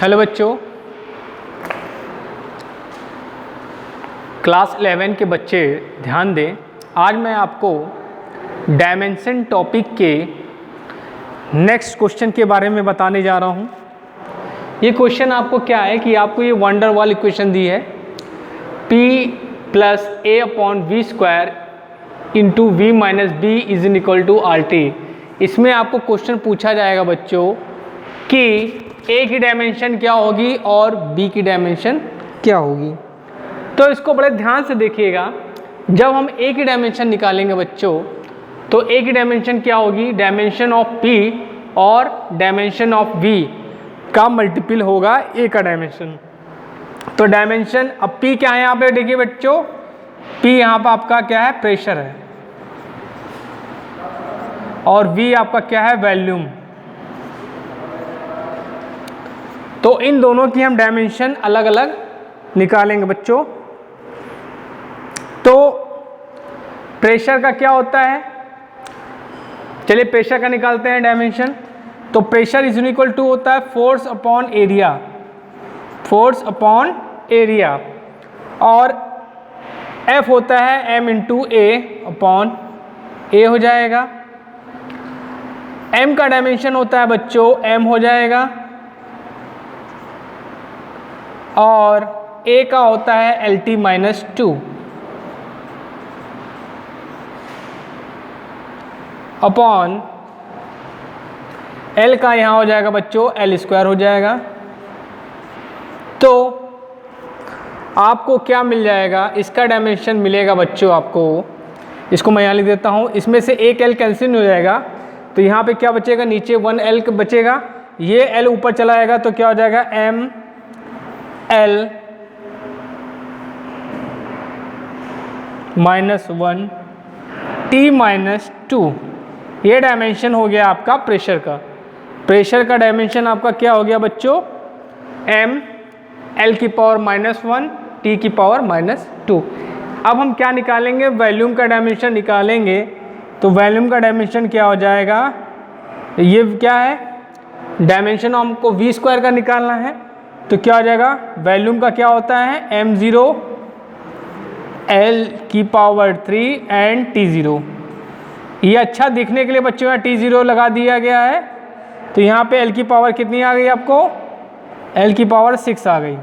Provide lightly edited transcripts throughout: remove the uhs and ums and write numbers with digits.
Hello बच्चों, class 11 के बच्चे ध्यान दें। आज मैं आपको डायमेंशन टॉपिक के नेक्स्ट क्वेश्चन के बारे में बताने जा रहा हूँ। ये क्वेश्चन आपको क्या है कि आपको ये वंडर वॉल इक्वेशन दी है, p plus a upon v square into v minus b is in equal to R T. इसमें आपको क्वेश्चन पूछा जाएगा बच्चों कि a की डायमेंशन क्या होगी और b की डायमेंशन क्या होगी। तो इसको बड़े ध्यान से देखिएगा। जब हम a की डायमेंशन निकालेंगे बच्चों, तो a की डायमेंशन क्या होगी, डायमेंशन ऑफ p और डायमेंशन ऑफ v का मल्टीपल होगा a का डायमेंशन। तो डायमेंशन अब p क्या है यहाँ पे, देखिए बच्चों, p यहाँ पर आपका क्या है, प्रेशर है, और v आपका क्या है, वॉल्यूम। तो इन दोनों की हम डायमेंशन अलग अलग निकालेंगे बच्चों। तो प्रेशर का क्या होता है, चलिए प्रेशर का निकालते हैं डायमेंशन। तो प्रेशर इज इक्वल टू होता है force upon area, force upon area, और F होता है m इंटू ए अपॉन ए हो जाएगा। m का डायमेंशन होता है बच्चों m हो जाएगा, और a का होता है LT माइनस 2 अपॉन L का यहाँ हो जाएगा बच्चों L स्क्वायर हो जाएगा। तो आपको क्या मिल जाएगा, इसका डायमेंशन मिलेगा बच्चों आपको, इसको मैं यहाँ लिख देता हूँ। इसमें से एक L कैंसिल हो जाएगा, तो यहाँ पे क्या बचेगा, नीचे 1L बचेगा, ये L ऊपर चला जाएगा, तो क्या हो जाएगा M L minus 1 T minus 2। ये डायमेंशन हो गया आपका प्रेशर का। प्रेशर का डायमेंशन आपका क्या हो गया बच्चों, M L की पावर माइनस 1 T की पावर माइनस 2। अब हम क्या निकालेंगे, वॉल्यूम का डायमेंशन निकालेंगे। तो वॉल्यूम का डायमेंशन क्या हो जाएगा, ये क्या है, डायमेंशन हमको v स्क्वायर का निकालना है। तो क्या हो जाएगा, वॉल्यूम का क्या होता है, m0 L की पावर 3 एंड T0। ये अच्छा दिखने के लिए बच्चों यहाँ T0 लगा दिया गया है। तो यहाँ पे L की पावर कितनी आ गई आपको, L की पावर 6 आ गई।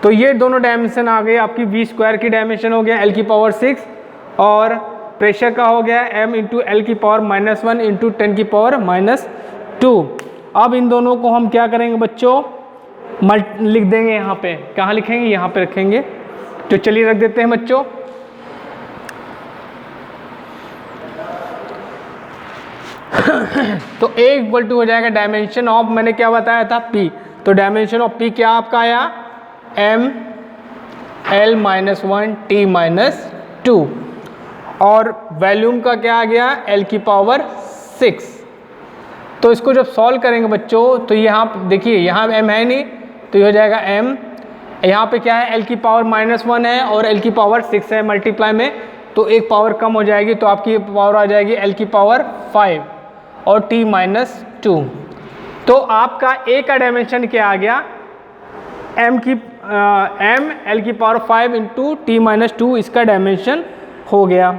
तो ये दोनों डायमेंशन आ गई आपकी, v स्क्वायर की डायमेंशन हो गया L की पावर 6, और प्रेशर का हो गया m इंटू L की पावर माइनस 1 इंटू 10 की पावर माइनस 2। अब इन दोनों को हम क्या करेंगे बच्चों, लिख देंगे यहाँ पे। कहाँ लिखेंगे, यहाँ पे रखेंगे। तो चलिए रख देते हैं बच्चों। तो A इक्वल टू हो जाएगा डायमेंशन ऑफ, मैंने क्या बताया था, P। तो डायमेंशन ऑफ P क्या आपका आया, M L minus 1 T minus 2, और वॉल्यूम का क्या आ गया, L की पावर 6। तो इसको जब सॉल्व करेंगे बच्चों, तो यहाँ देखिए, यहाँ m है नहीं, तो ये हो जाएगा m, यहाँ पे क्या है, L की पावर माइनस 1 है और L की पावर 6 है मल्टीप्लाई में, तो एक पावर कम हो जाएगी, तो आपकी पावर आ जाएगी L की पावर 5 और T माइनस 2। तो आपका A का डायमेंशन क्या आ गया, m L की पावर 5 इंटू T माइनस 2, इसका डायमेंशन हो गया।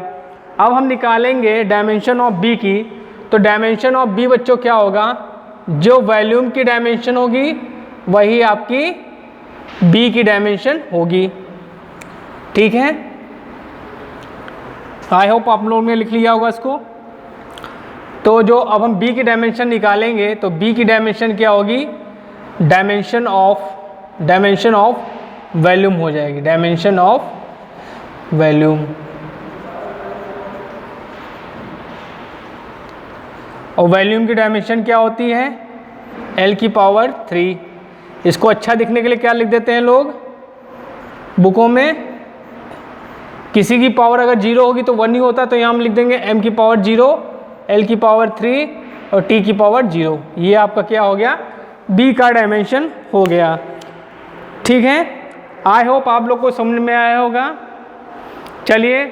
अब हम निकालेंगे डायमेंशन ऑफ B की। तो डायमेंशन ऑफ B बच्चों क्या होगा, जो वॉल्यूम की डायमेंशन होगी वही आपकी B की डायमेंशन होगी। ठीक है, आई होप आप लोगों ने लिख लिया होगा इसको। तो जो अब हम B की डायमेंशन निकालेंगे, तो B की डायमेंशन क्या होगी, डायमेंशन ऑफ वॉल्यूम हो जाएगी, डायमेंशन ऑफ वॉल्यूम। और वॉल्यूम की डायमेंशन क्या होती है, L की पावर 3। इसको अच्छा दिखने के लिए क्या लिख देते हैं लोग बुकों में, किसी की पावर अगर 0 होगी तो 1 ही होता, तो यहाँ हम लिख देंगे m की पावर 0, L की पावर 3 और T की पावर 0। ये आपका क्या हो गया, B का डायमेंशन हो गया। ठीक है, आई होप आप लोग को समझ में आया होगा। चलिए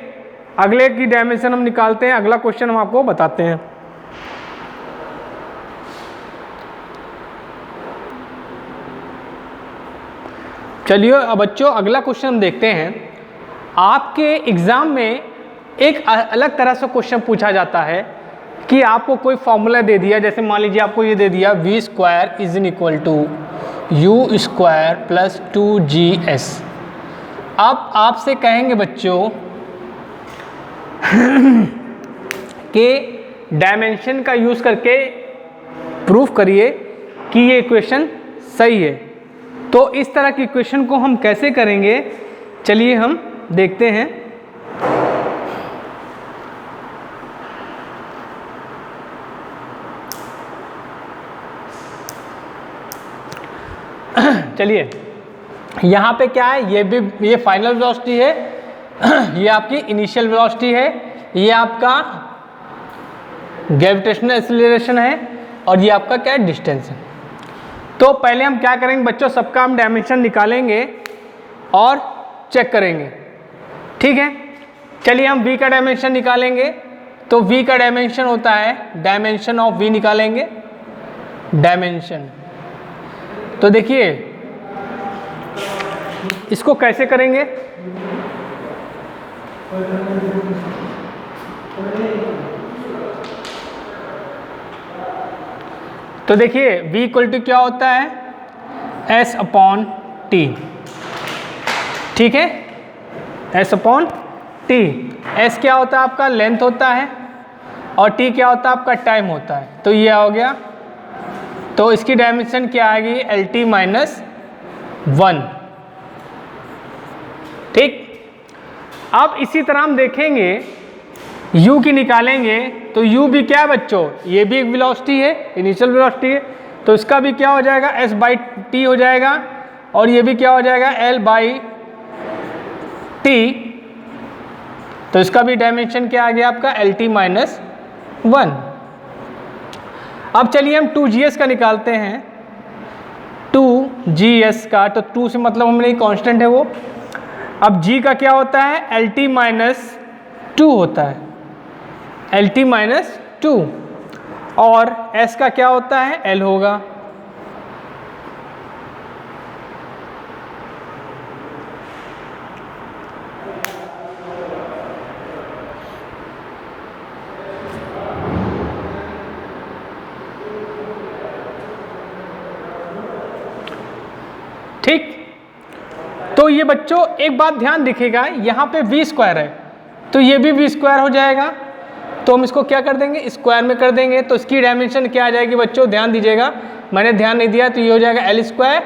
अगले की डायमेंशन हम निकालते हैं, अगला क्वेश्चन हम आपको बताते हैं। चलिए अब बच्चों अगला क्वेश्चन हम देखते हैं। आपके एग्ज़ाम में एक अलग तरह से क्वेश्चन पूछा जाता है कि आपको कोई फॉर्मूला दे दिया, जैसे मान लीजिए आपको ये दे दिया v square is in equal to u square plus 2GS। अब आपसे कहेंगे बच्चों कि डायमेंशन का यूज़ करके प्रूफ करिए कि ये इक्वेशन सही है। तो इस तरह की इक्वेशन को हम कैसे करेंगे, चलिए हम देखते हैं। चलिए यहाँ पे क्या है, ये फाइनल वेलोसिटी है, ये आपकी इनिशियल वेलोसिटी है, ये आपका ग्रेविटेशनल एक्सीलरेशन है और ये आपका क्या है, डिस्टेंस है। तो पहले हम क्या करेंगे बच्चों, सबका हम डायमेंशन निकालेंगे और चेक करेंगे, ठीक है। चलिए हम v का डायमेंशन निकालेंगे। तो v का डायमेंशन होता है, डायमेंशन ऑफ v निकालेंगे, डायमेंशन। तो देखिए इसको कैसे करेंगे, तो देखिए v इक्वल टू क्या होता है, s अपॉन t, ठीक है, s अपॉन t। s क्या होता है आपका, लेंथ होता है, और t क्या होता है आपका, टाइम होता है। तो ये हो गया, तो इसकी डायमेंशन क्या आएगी, LT माइनस 1, ठीक। अब इसी तरह हम देखेंगे u की निकालेंगे। तो u भी क्या है बच्चों, ये भी एक वेलोसिटी है, इनिशियल वेलोसिटी है। तो इसका भी क्या हो जाएगा, s बाई टी हो जाएगा, और ये भी क्या हो जाएगा, l बाई टी। तो इसका भी डायमेंशन क्या आ गया आपका, LT माइनस 1। अब चलिए हम 2GS का निकालते हैं, 2GS का। तो 2 से मतलब हमने कांस्टेंट है वो। अब G का क्या होता है, LT माइनस 2 होता है, LT माइनस 2, और S का क्या होता है, L होगा। ठीक। तो ये बच्चों एक बात ध्यान दिखेगा, यहाँ पे v स्क्वायर है, तो ये भी v स्क्वायर हो जाएगा। तो हम इसको क्या कर देंगे, स्क्वायर में कर देंगे। तो इसकी डायमेंशन क्या आ जाएगी बच्चों, ध्यान दीजिएगा, मैंने ध्यान नहीं दिया, तो ये हो जाएगा L स्क्वायर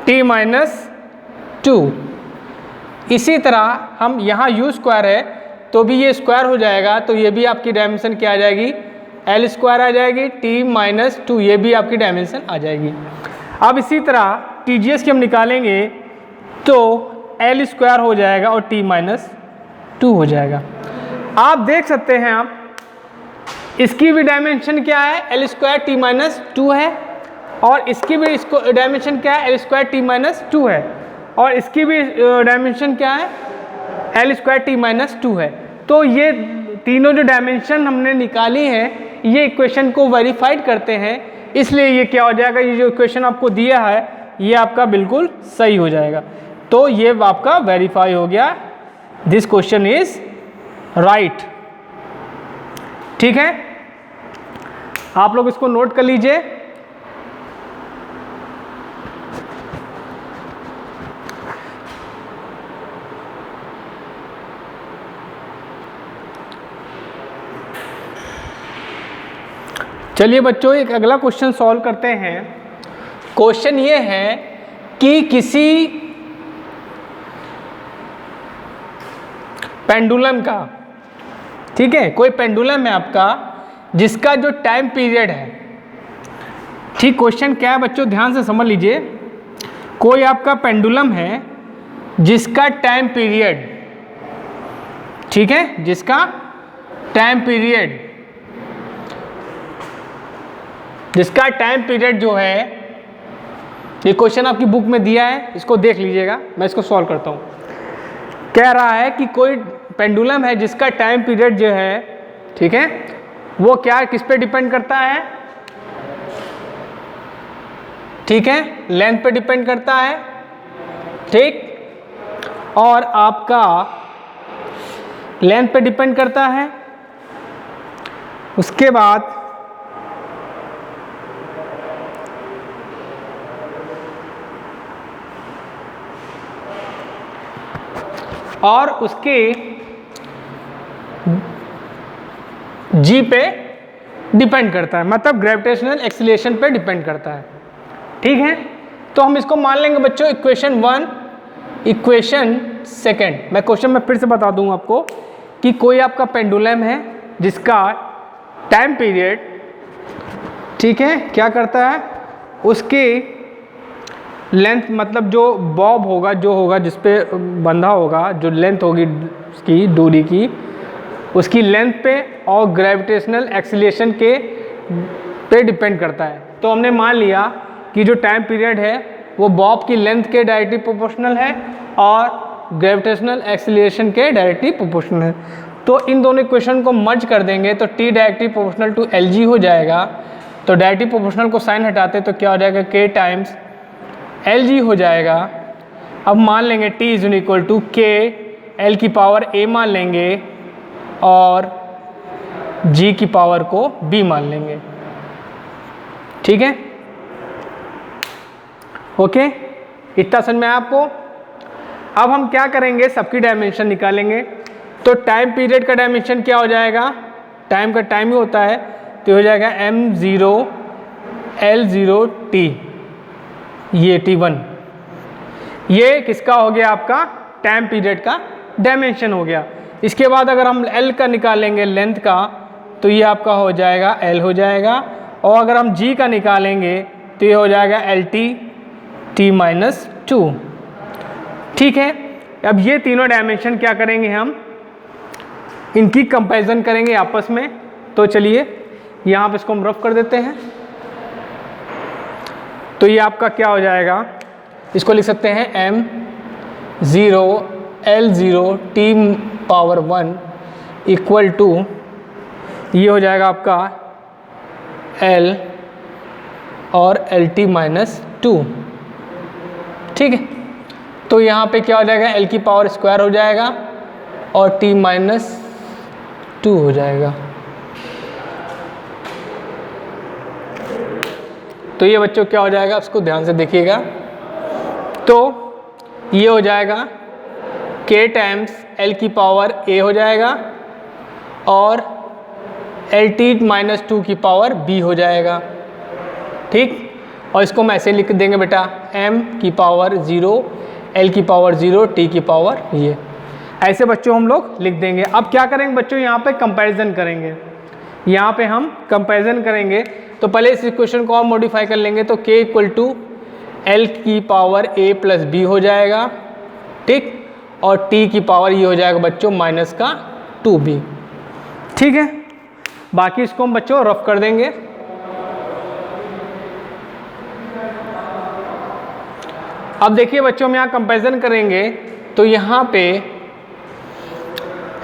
t माइनस 2। इसी तरह हम यहाँ u स्क्वायर है, तो भी ये स्क्वायर हो जाएगा। तो ये भी आपकी डायमेंशन क्या आ जाएगी, L स्क्वायर आ जाएगी, t माइनस 2, ये भी आपकी डायमेंशन आ जाएगी। अब इसी तरह TGS की हम निकालेंगे, तो L स्क्वायर हो जाएगा और t माइनस 2 हो जाएगा। आप देख सकते हैं, आप इसकी भी डायमेंशन क्या है, L स्क्वायर t माइनस 2 है, और इसकी भी इसको डायमेंशन क्या है, L स्क्वायर t माइनस 2 है, और इसकी भी डायमेंशन क्या है, L स्क्वायर t माइनस 2 है। तो ये तीनों जो डायमेंशन हमने निकाली है, ये इक्वेशन को वेरीफाइड करते हैं, इसलिए ये क्या हो जाएगा, ये जो इक्वेशन आपको दिया है ये आपका बिल्कुल सही हो जाएगा। तो ये आपका वेरीफाई हो गया, दिस क्वेश्चन इज राइट, ठीक है। आप लोग इसको नोट कर लीजिए। चलिए बच्चों एक अगला क्वेश्चन सॉल्व करते हैं। क्वेश्चन ये है कि किसी पेंडुलम का, ठीक है, कोई पेंडुलम है आपका जिसका जो टाइम पीरियड है, ठीक। क्वेश्चन क्या है बच्चों, ध्यान से समझ लीजिए। कोई आपका पेंडुलम है जिसका टाइम पीरियड, ठीक है, जिसका टाइम पीरियड जो है, ये क्वेश्चन आपकी बुक में दिया है, इसको देख लीजिएगा, मैं इसको सॉल्व करता हूँ। कह रहा है कि कोई पेंडुलम है जिसका टाइम पीरियड जो है, ठीक है, वो क्या किस पे डिपेंड करता है, ठीक है, लेंथ पे डिपेंड करता है, ठीक, और आपका लेंथ पे डिपेंड करता है। उसके बाद और उसके जी पे डिपेंड करता है, मतलब ग्रेविटेशनल एक्सीलरेशन पे डिपेंड करता है। ठीक है, तो हम इसको मान लेंगे बच्चों इक्वेशन 1, इक्वेशन सेकंड। मैं क्वेश्चन में फिर से बता दूं आपको कि कोई आपका पेंडुलम है जिसका टाइम पीरियड, ठीक है, क्या करता है, उसकी लेंथ, मतलब जो बॉब होगा, जो होगा जिस पे बंधा होगा, जो लेंथ होगी उसकी दूरी की, उसकी लेंथ पे और ग्रेविटेशनल एक्सीलरेशन के पे डिपेंड करता है। तो हमने मान लिया कि जो टाइम पीरियड है वो बॉब की लेंथ के डायरेक्टली प्रोपोर्शनल है और ग्रेविटेशनल एक्सीलरेशन के डायरेक्टली प्रोपोर्शनल है। तो इन दोनों इक्वेशन को मर्ज कर देंगे तो T directly proportional to LG हो जाएगा। तो डायरेक्टली प्रोपोर्शनल को साइन हटाते तो क्या हो जाएगा, K टाइम्स LG हो जाएगा। अब मान लेंगे T is equal to K L की पावर A मान लेंगे और G की पावर को B मान लेंगे। ठीक है, ओके, इतना समझ में आया आपको। अब हम क्या करेंगे, सबकी डायमेंशन निकालेंगे। तो टाइम पीरियड का डायमेंशन क्या हो जाएगा, टाइम का टाइम ही होता है, तो हो जाएगा m0 L0 T, ये T1, ये किसका हो गया, आपका टाइम पीरियड का डायमेंशन हो गया। इसके बाद अगर हम L का निकालेंगे लेंथ का, तो ये आपका हो जाएगा L हो जाएगा, और अगर हम G का निकालेंगे तो ये हो जाएगा LT T-2। ठीक है, अब ये तीनों डायमेंशन क्या करेंगे, हम इनकी कंपैरिजन करेंगे आपस में। तो चलिए यहाँ पे इसको हम रफ कर देते हैं। तो ये आपका क्या हो जाएगा, इसको लिख सकते हैं m0 L0 T⁻1 equal to, ये हो जाएगा आपका L और LT-2। ठीक है, तो यहाँ पे क्या हो जाएगा, L की पावर स्क्वायर हो जाएगा और T-2 हो जाएगा। तो ये बच्चों क्या हो जाएगा, उसको ध्यान से देखिएगा। तो ये हो जाएगा K टाइम्स L की पावर A हो जाएगा और LT-2 की पावर B हो जाएगा। ठीक, और इसको हम ऐसे लिख देंगे बेटा, m की पावर 0 L की पावर 0 T की पावर ये, ऐसे बच्चों हम लोग लिख देंगे। अब क्या करेंगे बच्चों, यहाँ पे कंपैरिजन करेंगे। यहाँ पे हम कंपैरिजन करेंगे तो पहले इस इक्वेशन को और मॉडिफाई कर लेंगे। तो K इक्वल टू L की पावर A प्लस B हो जाएगा। ठीक, और T की पावर ये हो जाएगा बच्चों -2B। ठीक है, बाकी इसको हम बच्चों रफ कर देंगे। अब देखिए बच्चों, हम यहाँ कंपैरिजन करेंगे तो यहाँ पे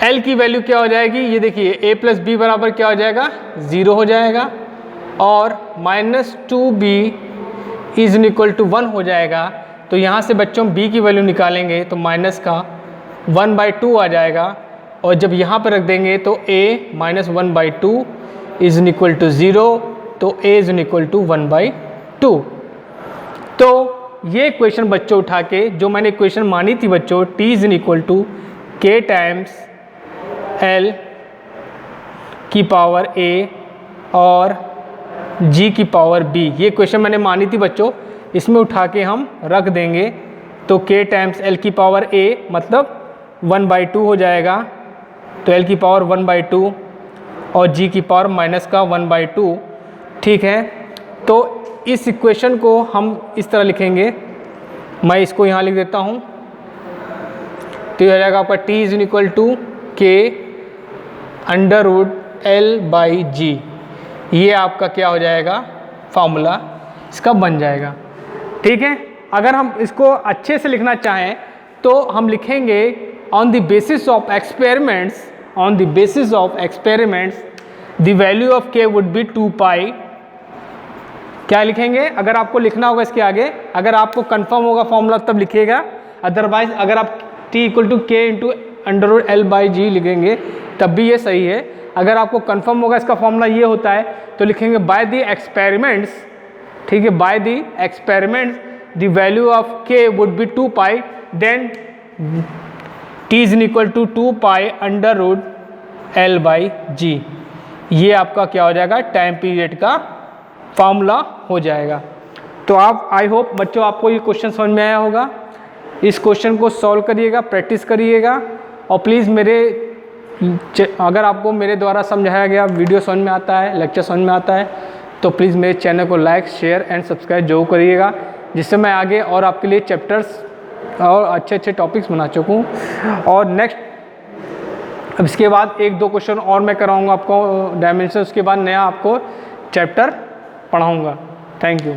L की वैल्यू क्या हो जाएगी, ये देखिए A प्लस B बराबर क्या हो जाएगा, 0 हो जाएगा, और -2B इज इक्वल टू 1 हो जाएगा। तो यहाँ से बच्चों B की वैल्यू निकालेंगे तो -1/2 आ जाएगा, और जब यहाँ पर रख देंगे तो A -1/2 इज इक्वल टू 0, तो A इज इक्वल टू 1/2। तो ये इक्वेशन बच्चों उठा के, जो मैंने इक्वेशन मानी थी बच्चों, T is equal to K times L की पावर A और G की पावर B, ये इक्वेशन मैंने मानी थी बच्चों, इसमें उठा के हम रख देंगे। तो K टाइम्स L की पावर A मतलब 1/2 हो जाएगा, तो L की पावर 1/2 और G की पावर -1/2। ठीक है, तो इस इक्वेशन को हम इस तरह लिखेंगे, मैं इसको यहाँ लिख देता हूँ। तो ये हो जाएगा आपका T is equal to K √L/G। ये आपका क्या हो जाएगा, फार्मूला इसका बन जाएगा। ठीक है, अगर हम इसको अच्छे से लिखना चाहें तो हम लिखेंगे on the basis of experiments, on the basis of experiments the value of K would be 2π। क्या लिखेंगे, अगर आपको लिखना होगा इसके आगे, अगर आपको कंफर्म होगा फॉर्मूला तब लिखिएगा, अदरवाइज अगर आप t = k × √L/g लिखेंगे तब भी ये सही है। अगर आपको कंफर्म होगा इसका फॉर्मूला ये होता है तो लिखेंगे बाय द एक्सपेरिमेंट्स, ठीक है, by the experiments the value of k would be 2 pi, then t is equal to 2 pi √L/g। ये आपका क्या हो जाएगा, टाइम पीरियड का फॉर्मूला हो जाएगा। तो आप आई होप बच्चों आपको ये क्वेश्चन समझ में आया होगा। इस क्वेश्चन को सॉल्व करिएगा, प्रैक्टिस करिएगा, और प्लीज़ अगर आपको मेरे द्वारा समझाया गया वीडियो समझ में आता है, लेक्चर समझ में आता है, तो प्लीज़ मेरे चैनल को लाइक, शेयर एंड सब्सक्राइब जरूर करिएगा, जिससे मैं आगे और आपके लिए चैप्टर्स और अच्छे अच्छे टॉपिक्स बना चुकूँ। और नेक्स्ट अब इसके बाद 1-2 क्वेश्चन और मैं कराऊँगा आपको डायमेंशन, उसके बाद नया आपको चैप्टर पढ़ाऊँगा। Thank you.